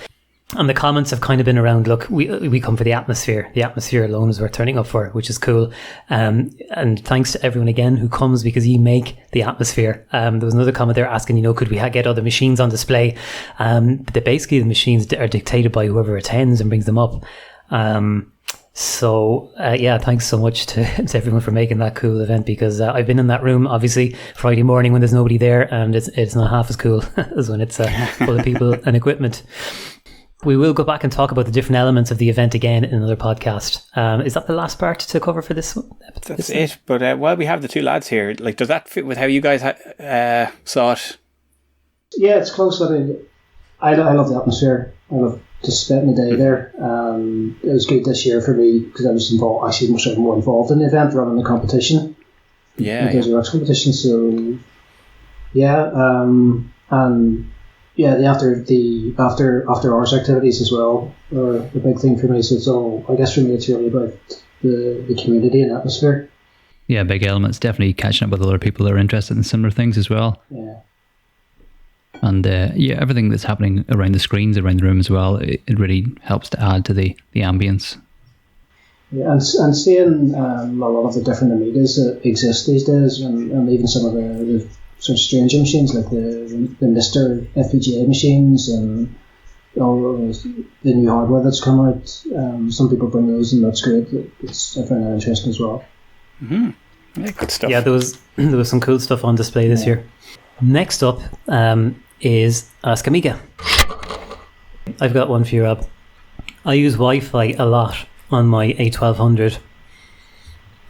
And the comments have kind of been around, look, we come for the atmosphere. The atmosphere alone is worth turning up for, which is cool. And thanks to everyone again who comes, because you make the atmosphere. There was another comment there asking, could we get other machines on display? But basically the machines are dictated by whoever attends and brings them up. So thanks so much to everyone for making that cool event, because I've been in that room obviously Friday morning when there's nobody there, and it's not half as cool as when it's full of people and equipment. We will go back and talk about the different elements of the event again in another podcast. Is that the last part to cover for this one? That's it. But while we have the 2 lads here, does that fit with how you guys saw it? Yeah, it's close. I love the atmosphere. I love just spending the day there. It was good this year for me because I was actually much more involved in the event rather than the competition. Yeah. The Rocks competition. So, and the after hours activities as well are a big thing for me. So it's all, I guess for me, it's really about the community and atmosphere. Yeah, big elements. Definitely catching up with other people that are interested in similar things as well. Yeah. And everything that's happening around the screens, around the room as well, it really helps to add to the ambience. Yeah, and seeing a lot of the different Amigas that exist these days, and even some of the sort of stranger machines like the Mr. FPGA machines and all the new hardware that's come out. Some people bring those, and that's great. I find that interesting as well. Mm-hmm. Yeah, good stuff. Yeah, there was some cool stuff on display this year. Next up is Ask Amiga. I've got one for you, Rob. I use Wi-Fi a lot on my A1200.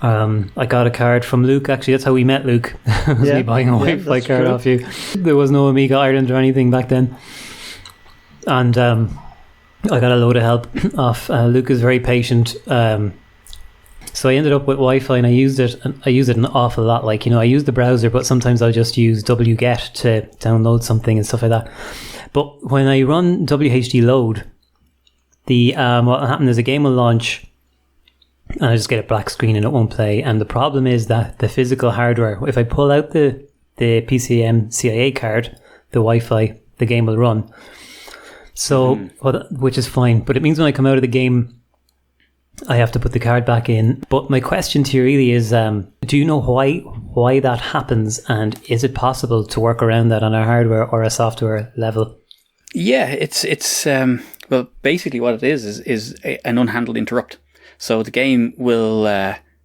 I got a card from Luke, actually. That's how we met, Luke. Was me buying a Wi-Fi card off you. There was no Amiga Ireland or anything back then. And I got a load of help off. Luke is very patient. So I ended up with Wi-Fi, and I used it an awful lot. I use the browser, but sometimes I'll just use wget to download something and stuff like that. But when I run WHD load, what will happen is a game will launch, and I just get a black screen and it won't play. And the problem is that the physical hardware, if I pull out the PCM CIA card, the Wi-Fi, the game will run. So, which is fine. But it means when I come out of the game, I have to put the card back in. But my question to you really is, do you know why that happens? And is it possible to work around that on a hardware or a software level? Yeah, it's well, basically what it is an unhandled interrupt. So the game will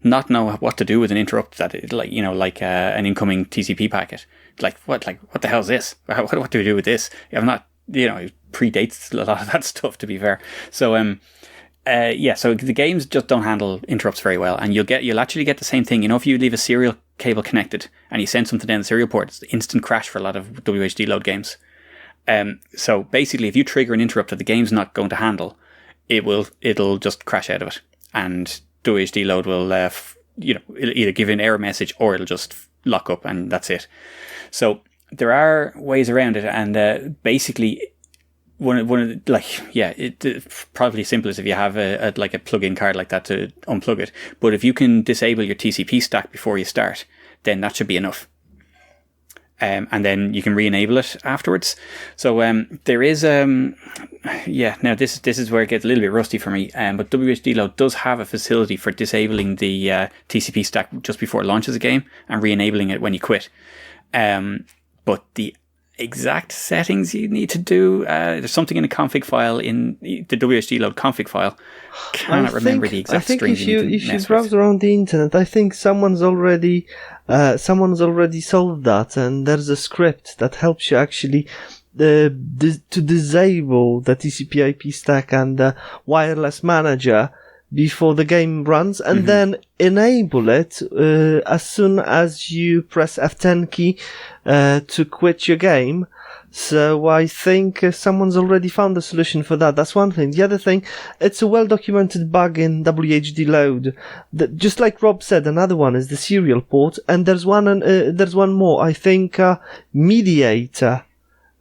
not know what to do with an interrupt that an incoming TCP packet. What the hell is this? What do we do with this? I'm not, it predates a lot of that stuff, to be fair. So so the games just don't handle interrupts very well, and you'll actually get the same thing. If you leave a serial cable connected and you send something down the serial port, it's instant crash for a lot of WHD load games. So basically, if you trigger an interrupt that the game's not going to handle, it'll just crash out of it, and WHD load will it'll either give you an error message or it'll just lock up, and that's it. So there are ways around it, and basically it's probably simplest if you have a plug-in card like that to unplug it. But if you can disable your TCP stack before you start, then that should be enough. And then you can re-enable it afterwards. So there is now this is where it gets a little bit rusty for me. But WHD Load does have a facility for disabling the TCP stack just before it launches a game and re-enabling it when you quit. But the exact settings you need to do, there's something in a config file in the WHD Load config file. Cannot remember the exact strings you need to if you mess browse with. around the internet, I think someone's already solved that, and there's a script that helps you actually to disable the TCP/IP stack and the wireless manager before the game runs, and then enable it as soon as you press F10 key to quit your game. So I think someone's already found a solution for that. That's one thing. The other thing, it's a well-documented bug in WHD Load. Just like Rob said, another one is the serial port, and there's one more. I think Mediator.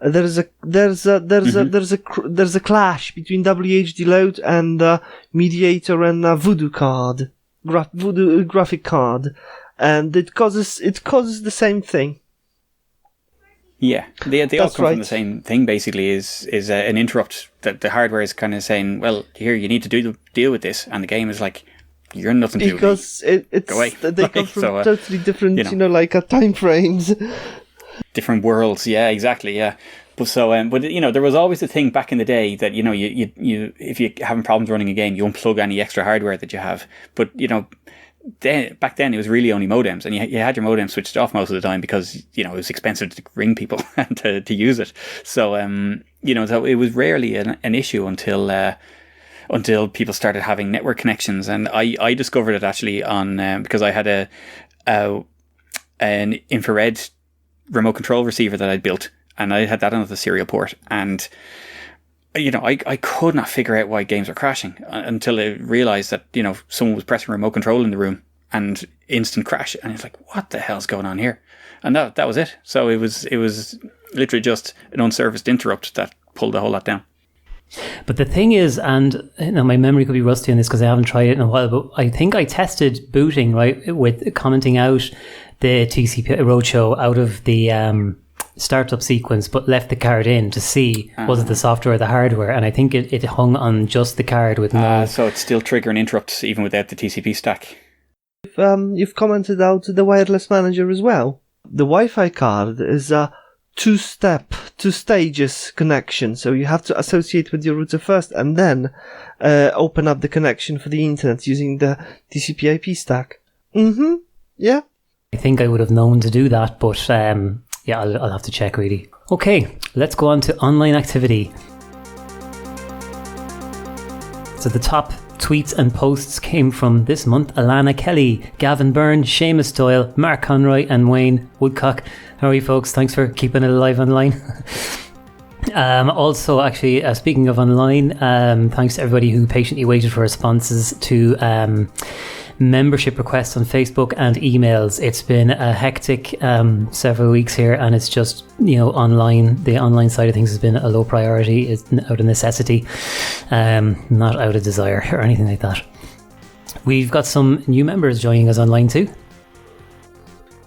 There's a clash between WHD Load and Mediator and Voodoo card, Voodoo graphic card, and it causes the same thing. Yeah, they all That's come from the right. same thing. Basically, is an interrupt that the hardware is kind of saying, "Well, here you need to deal with this," and the game is like, "You're nothing to do with me. Because it's Go away." they come from So, totally different, you time frames. Different worlds. Yeah, exactly. Yeah. But so, but there was always the thing back in the day that you if you're having problems running a game, you unplug any extra hardware that you have. But back then it was really only modems, and you had your modem switched off most of the time because it was expensive to ring people and to use it. So so it was rarely an issue until people started having network connections, and I discovered it actually on because I had an infrared remote control receiver that I'd built, and I had that on the serial port, and I could not figure out why games were crashing until I realized that, someone was pressing remote control in the room and instant crash. And it's like, what the hell's going on here? And that was it. So it was literally just an unserviced interrupt that pulled the whole lot down. But the thing is, and my memory could be rusty on this because I haven't tried it in a while, but I think I tested booting, right, with commenting out the TCP Roadshow out of the startup sequence, but left the card in to see was it the software or the hardware, and I think it hung on just the card with no. So it's still triggering interrupts even without the TCP stack. You've commented out the wireless manager as well. The Wi-Fi card is a two stages connection, so you have to associate with your router first and then open up the connection for the internet using the TCP/IP stack. Yeah. I think I would have known to do that, but I'll have to check really. Okay, let's go on to online activity. So the top tweets and posts came from this month: Alana Kelly, Gavin Byrne, Seamus Doyle, Mark Conroy and Wayne Woodcock. How are you folks? Thanks for keeping it alive online. Also, actually, speaking of online, thanks to everybody who patiently waited for responses to membership requests on Facebook and emails. It's been a hectic several weeks here, and it's just the online side of things has been a low priority. It's out of necessity, not out of desire or anything like that. We've got some new members joining us online too.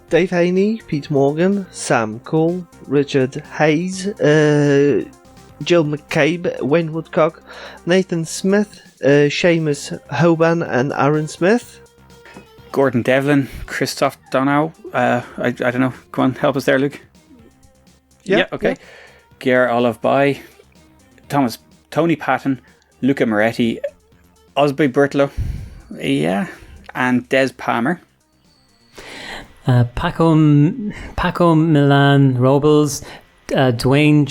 Dave Haney, Pete Morgan, Sam Cole, Richard Hayes, Jill McCabe, Wayne Woodcock, Nathan Smith, Seamus Hoban and Aaron Smith. Gordon Devlin, Christoph Donow. I don't know. Come on, help us there, Luke. Yeah, okay. Yeah. Ger Olive By, Tony Patton, Luca Moretti, Osby Bertlow, and Des Palmer. Paco Milan Robles, Dwayne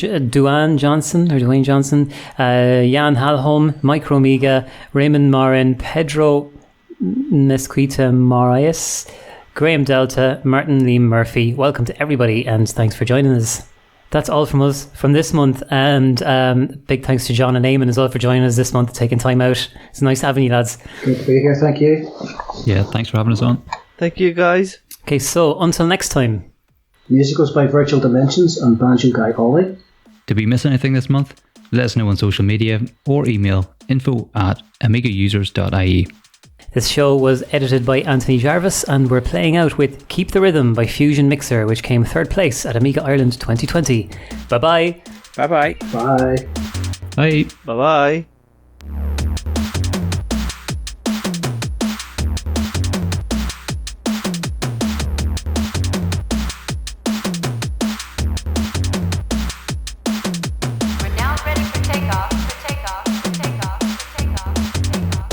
Johnson, Jan Halholm, Mike Romiga, Raymond Morin, Pedro Mesquita Marias, Graham Delta, Martin Lee Murphy. Welcome to everybody, and thanks for joining us. that's all from us from this month. And big thanks to John and Eamon as well for joining us this month, taking time out. It's nice having you, lads. Good to be here. Thank you. Yeah, thanks for having us on. Thank you, guys. Okay, so until next time. Music was by Virtual Dimensions and Banjo Guy Ollie. Did we miss anything this month? Let us know on social media or email info@amigausers.ie. This show was edited by Anthony Jarvis, and we're playing out with Keep the Rhythm by Fusion Mixer, which came third place at Amiga Ireland 2020. Bye-bye. Bye-bye. Bye. Bye. Bye-bye. We're now ready for takeoff, for takeoff, for takeoff, for takeoff, for takeoff.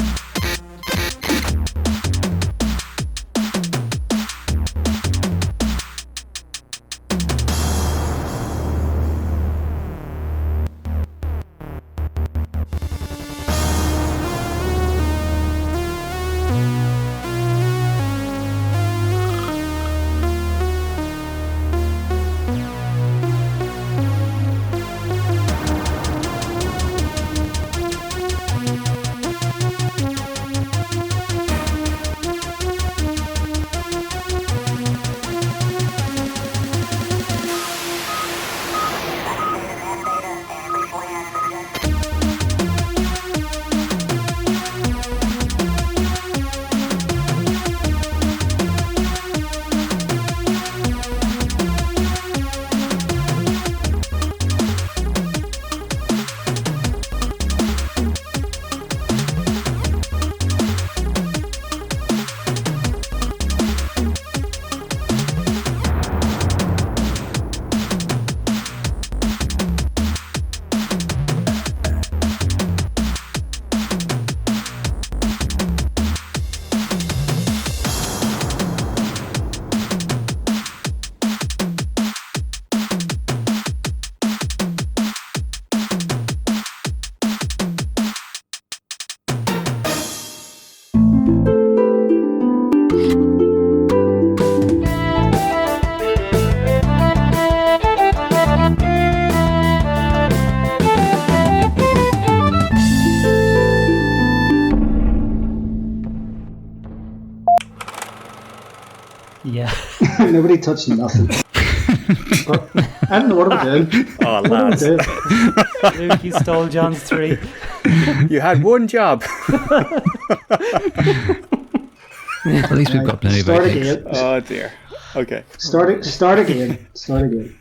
Yeah. Nobody touched nothing. I don't know what I'm doing. Oh, What am I lads. doing? Luke, you stole John's 3. You had one job. At least we've got plenty of Start outtakes. again. Oh, dear. Okay. Start again. Start again.